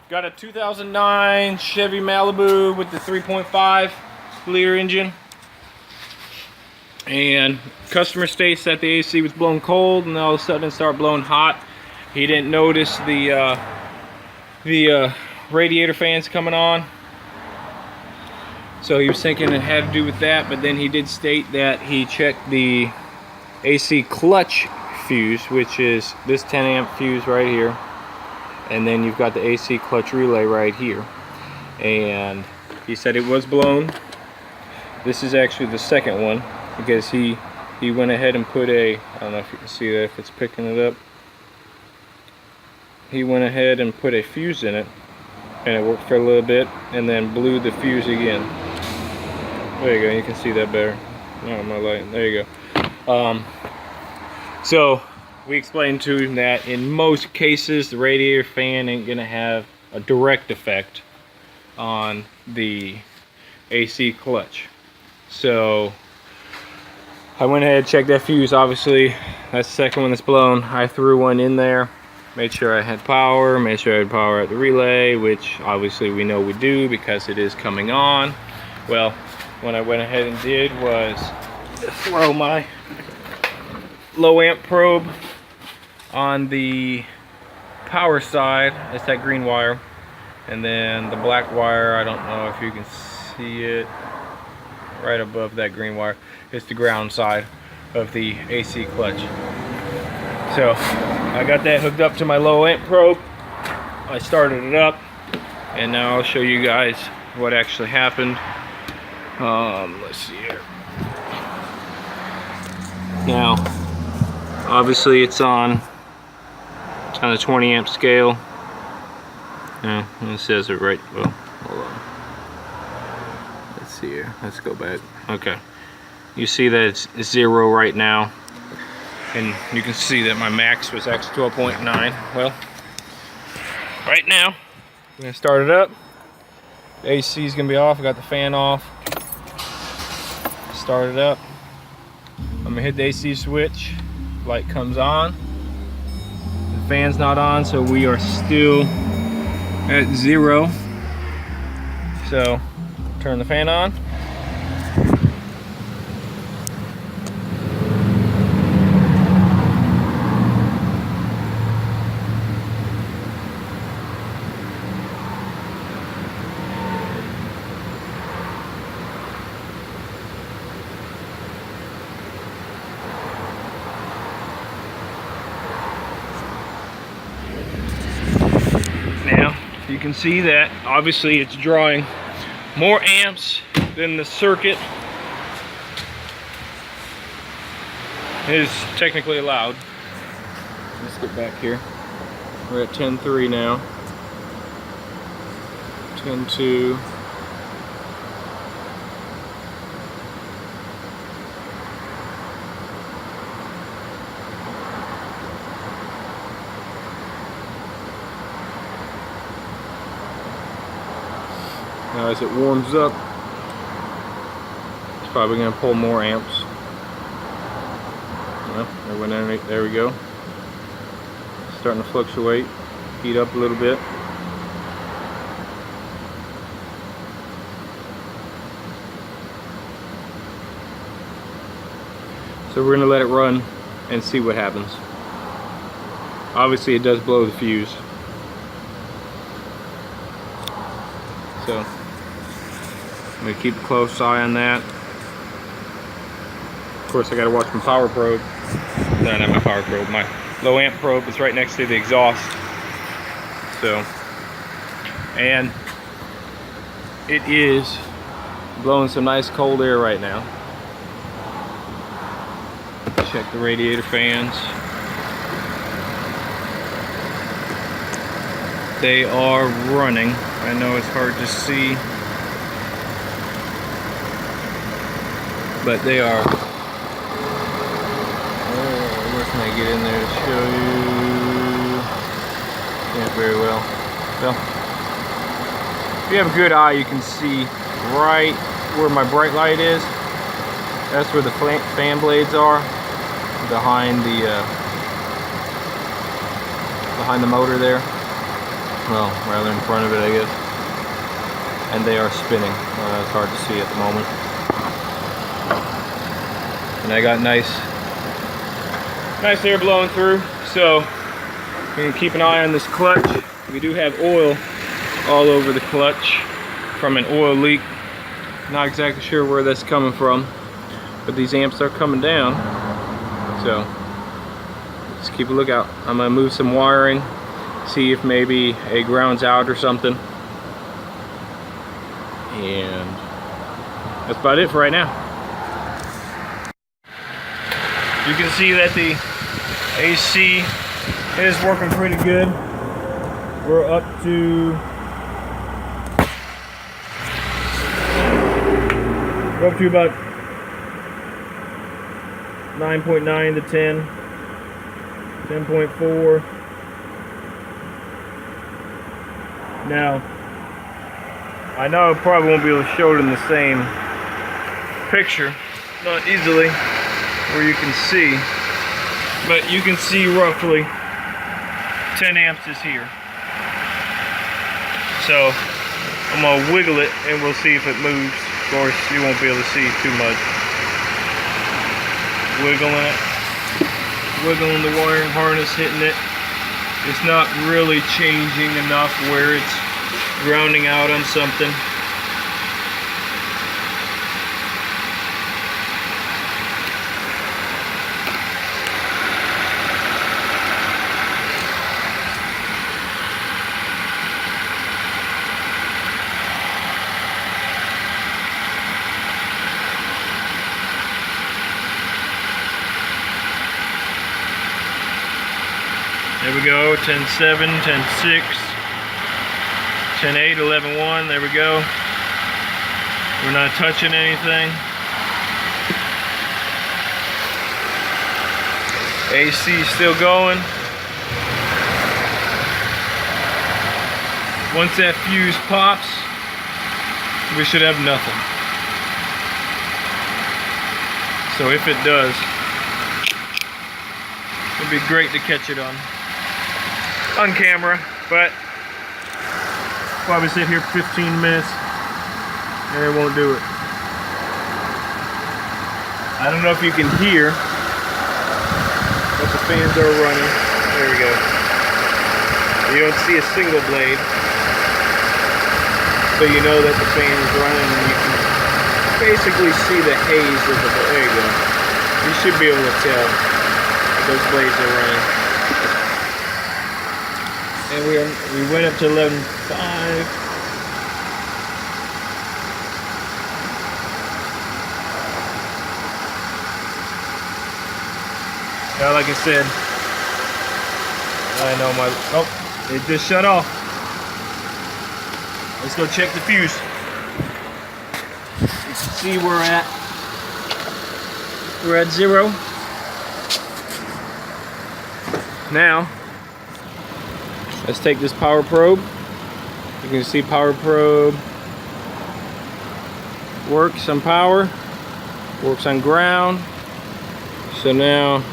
Got a 2009 Chevy Malibu with the 3.5 liter engine. And customer states that the AC was blowing cold and all of a sudden it started blowing hot. He didn't notice the radiator fans coming on. So he was thinking it had to do with that, but then he did state that he checked the AC clutch fuse, which is this 10 amp fuse right here. And then you've got the AC clutch relay right here. And he said it was blown. This is actually the second one because he went ahead and put a, I don't know if you can see that, if it's picking it up. He went ahead and put a fuse in it, and it worked for a little bit, and then blew the fuse again. There you go, you can see that better. Oh, my light, there you go. So we explained to him that in most cases the radiator fan ain't gonna have a direct effect on the AC clutch. So I went ahead and checked that fuse. Obviously that's the second one that's blown. I threw one in there, made sure I had power, made sure I had power at the relay, which obviously we know we do because it is coming on. Well, what I went ahead and did was throw my low amp probe on the power side. It's that green wire, and then the black wire, I don't know if you can see it, right above that green wire, it's the ground side of the AC clutch. So I got that hooked up to my low amp probe. I started it up, and now I'll show you guys what actually happened. Let's see here. Now obviously it's on a 20 amp scale. Yeah, it says it right. Well, hold on. Let's see here. Let's go back. Okay. You see that it's 0 right now. And you can see that my max was actually 12.9. Well, right now, I'm going to start it up. The AC is going to be off. I got the fan off. Start it up. I'm going to hit the AC switch. Light comes on. The fan's not on, so we are still at 0. So turn the fan on. Now you can see that obviously it's drawing more amps than the circuit is technically allowed. Let's get back here. We're at 10.3 now. 10.2. Now as it warms up, it's probably going to pull more amps. Well, there we go. Starting to fluctuate, heat up a little bit. So we're going to let it run and see what happens. Obviously it does blow the fuse. So I'm going to keep a close eye on that. Of course I got to watch my power probe. No, not my power probe. My low amp probe is right next to the exhaust. So, and it is blowing some nice cold air right now. Check the radiator fans. They are running. I know it's hard to see, but they are. Oh, where can I get in there to show you? Can't very well. So, if you have a good eye, you can see right where my bright light is. That's where the fan blades are, behind the motor there. well, rather in front of it, I guess. And they are spinning. It's hard to see at the moment. And I got nice air blowing through. So we can keep an eye on this clutch. We do have oil all over the clutch from an oil leak. Not exactly sure where that's coming from, but these amps are coming down. So just keep a lookout. I'm gonna move some wiring, see if maybe a ground's out or something. And that's about it for right now. You can see that the AC is working pretty good. We're up to about 9.9 to 10, 10.4. Now, I know I probably won't be able to show it in the same picture, not easily, where you can see, but you can see roughly 10 amps is here. So I'm gonna wiggle it and we'll see if it moves. Of course, you won't be able to see too much. Wiggling it, wiggling the wiring harness, hitting it. It's not really changing enough where it's grounding out on something. There we go, 10.7, 10.6, 10.8, 11.1, there we go. We're not touching anything. AC still going. Once that fuse pops, we should have nothing. So if it does, it'd be great to catch it on camera, but probably sit here 15 minutes and it won't do it. I don't know if you can hear, but the fans are running. There we go. You don't see a single blade, so you know that the fan is running, and you can basically see the haze of the, there you go. You should be able to tell that those blades are running. And we went up to 11.5. Now, like I said, I know my, oh, it just shut off. Let's go check the fuse. You can see we're at 0. Now, let's take this power probe. You can see power probe works on power, works on ground. So now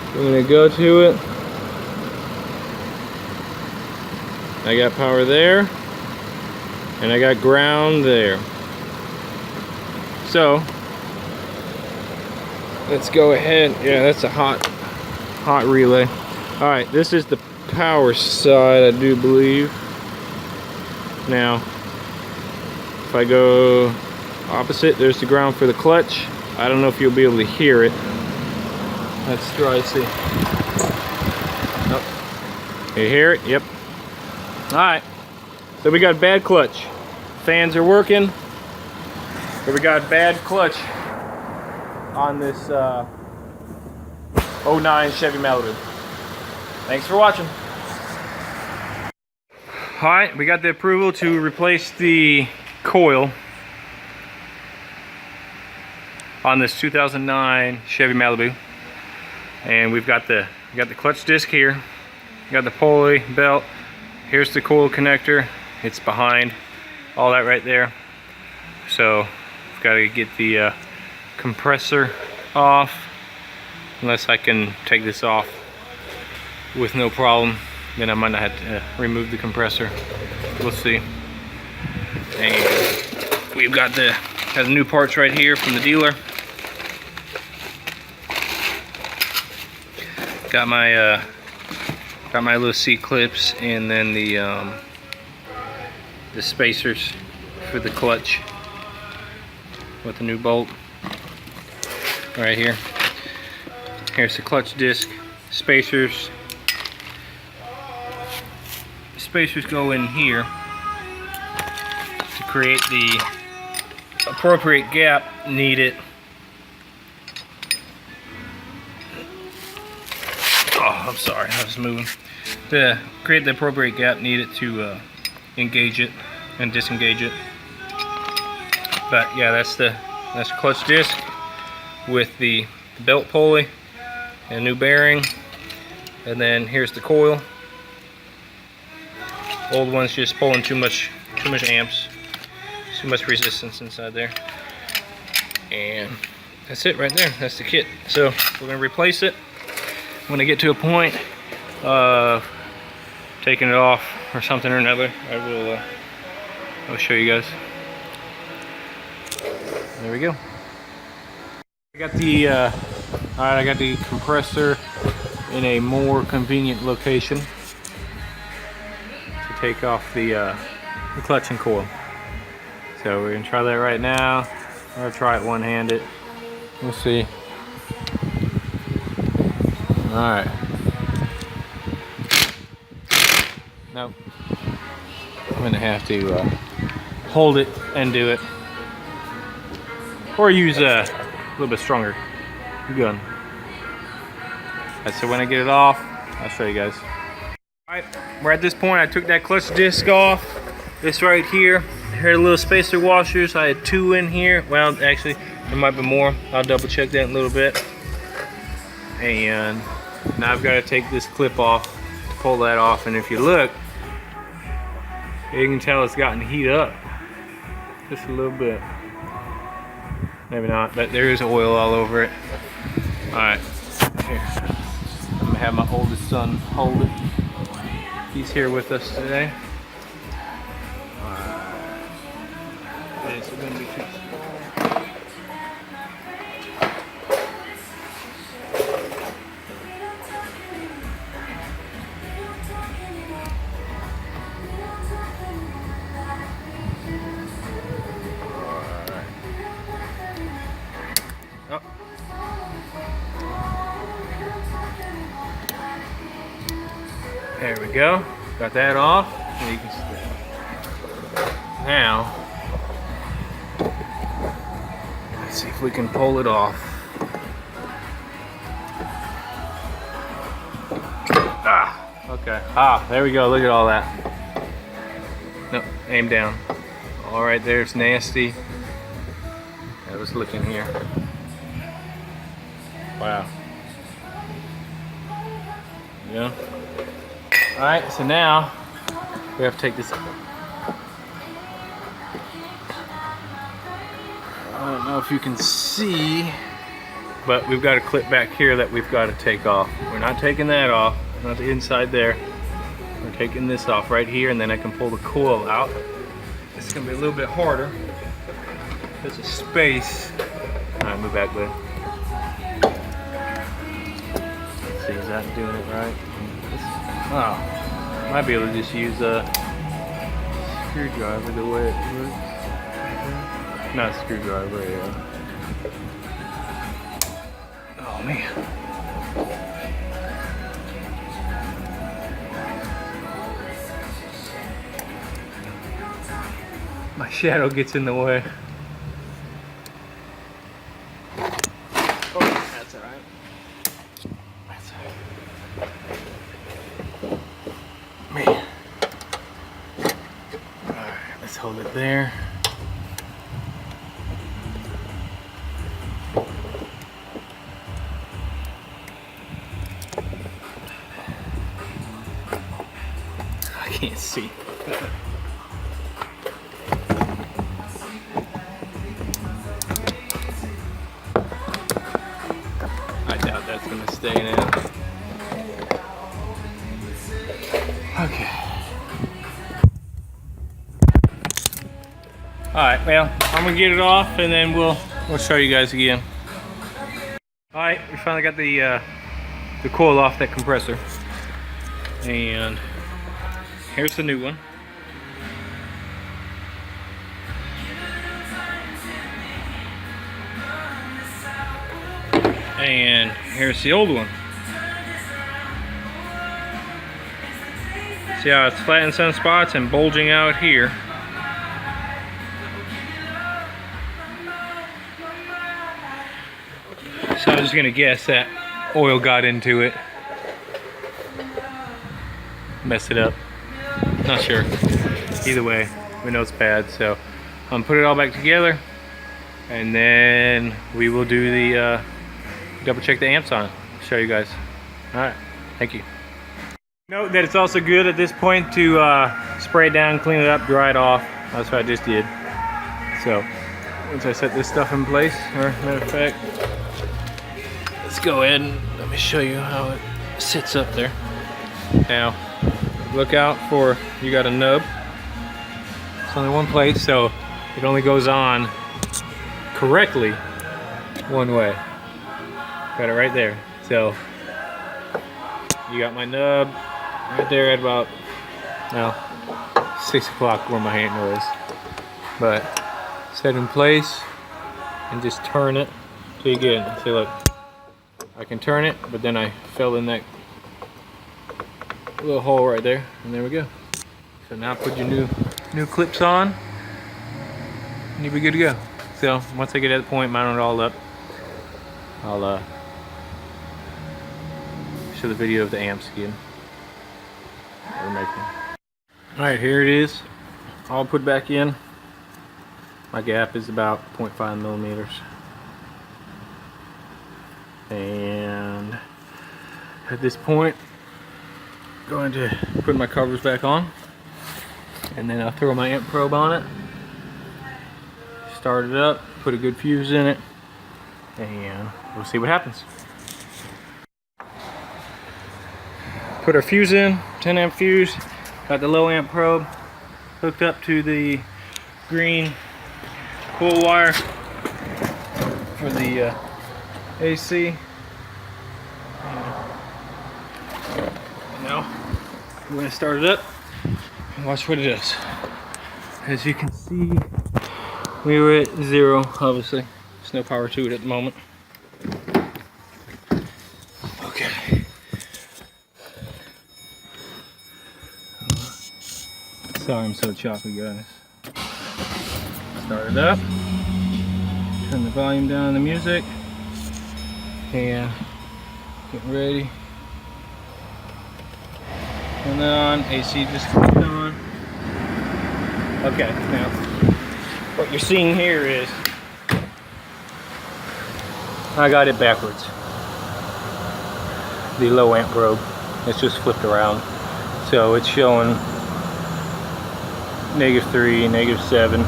I'm gonna go to it. I got power there, and I got ground there. So let's go ahead. Yeah, that's a hot relay. All right, this is the power side, I do believe. Now, if I go opposite, there's the ground for the clutch. I don't know if you'll be able to hear it. Let's try to see. Oh, you hear it? Yep. All right. So we got bad clutch. Fans are working, but we got bad clutch on this 09 Chevy Malibu. Thanks for watching. Alright, we got the approval to replace the coil on this 2009 Chevy Malibu. And we've got the clutch disc here. We got the pulley belt. Here's the coil connector. It's behind all that right there. So we've got to get the compressor off, unless I can take this off with no problem. Then I might not have to remove the compressor. We'll see. And we've got the new parts right here from the dealer. Got my little C clips, and then the spacers for the clutch with the new bolt right here. Here's the clutch disc, spacers. Spacers go in here to create the appropriate gap needed. Oh, I'm sorry, I was moving. To create the appropriate gap needed to engage it and disengage it. But yeah, that's the clutch disc with the belt pulley and a new bearing. And then here's the coil. Old one's just pulling too much amps, too much resistance inside there. And that's it right there. That's the kit. So we're gonna replace it. When I get to a point of taking it off or something or another, I'll show you guys. There we go. I got the alright, I got the compressor in a more convenient location to take off the clutch and coil. So we're gonna try that right now. I'm gonna try it one-handed. We'll see. Alright. Nope. I'm gonna have to hold it and do it. Or use a little bit stronger gun. Alright, so when I get it off, I'll show you guys. Alright, we're at this point. I took that clutch disc off. This right here. Here are the little spacer washers. I had 2 in here. Well, actually, there might be more. I'll double check that in a little bit. And now I've got to take this clip off to pull that off. And if you look, you can tell it's gotten heat up just a little bit. Maybe not, but there is oil all over it. Alright, here. I'm gonna have my oldest son hold it. He's here with us today. Alright. It's gonna be too small. There we go. Got that off. And you can see. Now, let's see if we can pull it off. Ah, okay. Ah, there we go. Look at all that. No, aim down. All right, there's nasty. I was looking here. Wow. Yeah. Alright, so now we have to take this. I don't know if you can see, but we've got a clip back here that we've got to take off. We're not taking that off, not the inside there. We're taking this off right here, and then I can pull the coil out. It's going to be a little bit harder. There's a space. Alright, move back, bud. Let's see, is that doing it right? Oh, might be able to just use a screwdriver the way it works. Not a screwdriver, yeah. Oh man. My shadow gets in the way. Oh, that's alright. That's alright. Man. Alright, let's hold it there. I can't see. I doubt that's gonna stay now. Alright, well, I'm gonna get it off and then we'll show you guys again. Alright, we finally got the coil off that compressor. And here's the new one. And here's the old one. See how it's flat in some spots and bulging out here. So I'm just gonna guess that oil got into it, messed it up. Not sure. Either way, we know it's bad. So I'm gonna put it all back together, and then we will do the double check the amps on it. Show you guys. All right. Thank you. Note that it's also good at this point to spray it down, clean it up, dry it off. That's what I just did. So once I set this stuff in place, or matter of fact, let's go ahead and let me show you how it sits up there. Now, look out for, you got a nub. It's only one place, so it only goes on correctly one way. Got it right there. So, you got my nub right there at about, well, 6 o'clock where my handle is. But, set in place and just turn it till you get it. See, look. I can turn it, but then I fell in that little hole right there, and there we go. So now put your new clips on, and you'll be good to go. So once I get at the point, mount it all up, I'll show the video of the amps again. We're making. All right, here it is. All put back in. My gap is about 0.5 millimeters. And at this point, I'm going to put my covers back on, and then I'll throw my amp probe on it, start it up, put a good fuse in it, and we'll see what happens. Put our fuse in, 10 amp fuse, got the low amp probe hooked up to the green coil wire for the AC. Now I'm going to start it up and watch what it does. As you can see, we were at 0, obviously. There's no power to it at the moment. Okay. Sorry I'm so choppy, guys. Start it up. Turn the volume down on the music. And get ready. Turn that on. AC just turned on. Okay, now what you're seeing here is I got it backwards. The low amp probe. It's just flipped around. So it's showing -3, -7.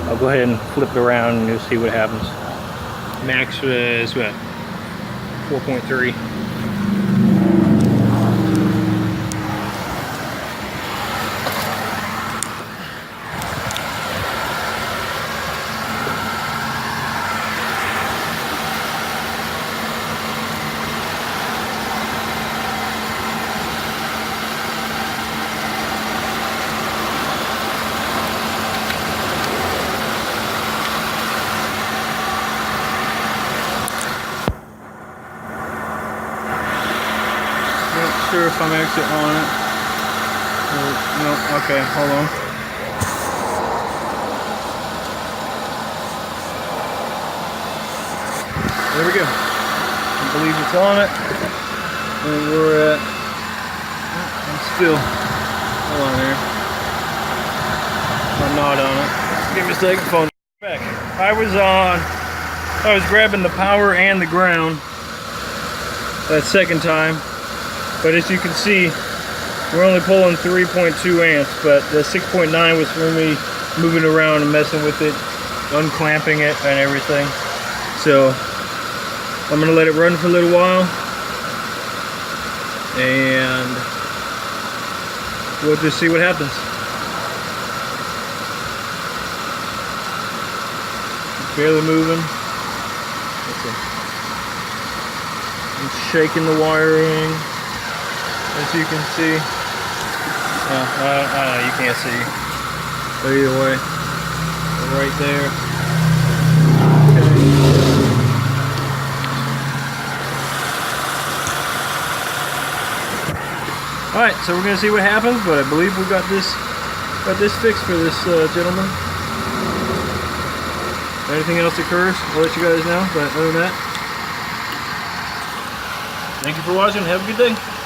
I'll go ahead and flip it around and you'll see what happens. Max was what? 4.3. Sure if I'm actually on it. No, okay, hold on. There we go. I believe it's on it. And we're at, I'm still, hold on here. I'm not on it. Give me a second, phone back. I was grabbing the power and the ground that second time. But as you can see, we're only pulling 3.2 amps, but the 6.9 was for me moving around and messing with it, unclamping it and everything. So I'm gonna let it run for a little while, and we'll just see what happens. barely moving. I'm shaking the wiring, as you can see. You can't see. But either way, right there. Okay. All right, so we're gonna see what happens, but I believe we got this fixed for this gentleman. If anything else occurs, I'll let you guys know. But other than that, thank you for watching. Have a good day.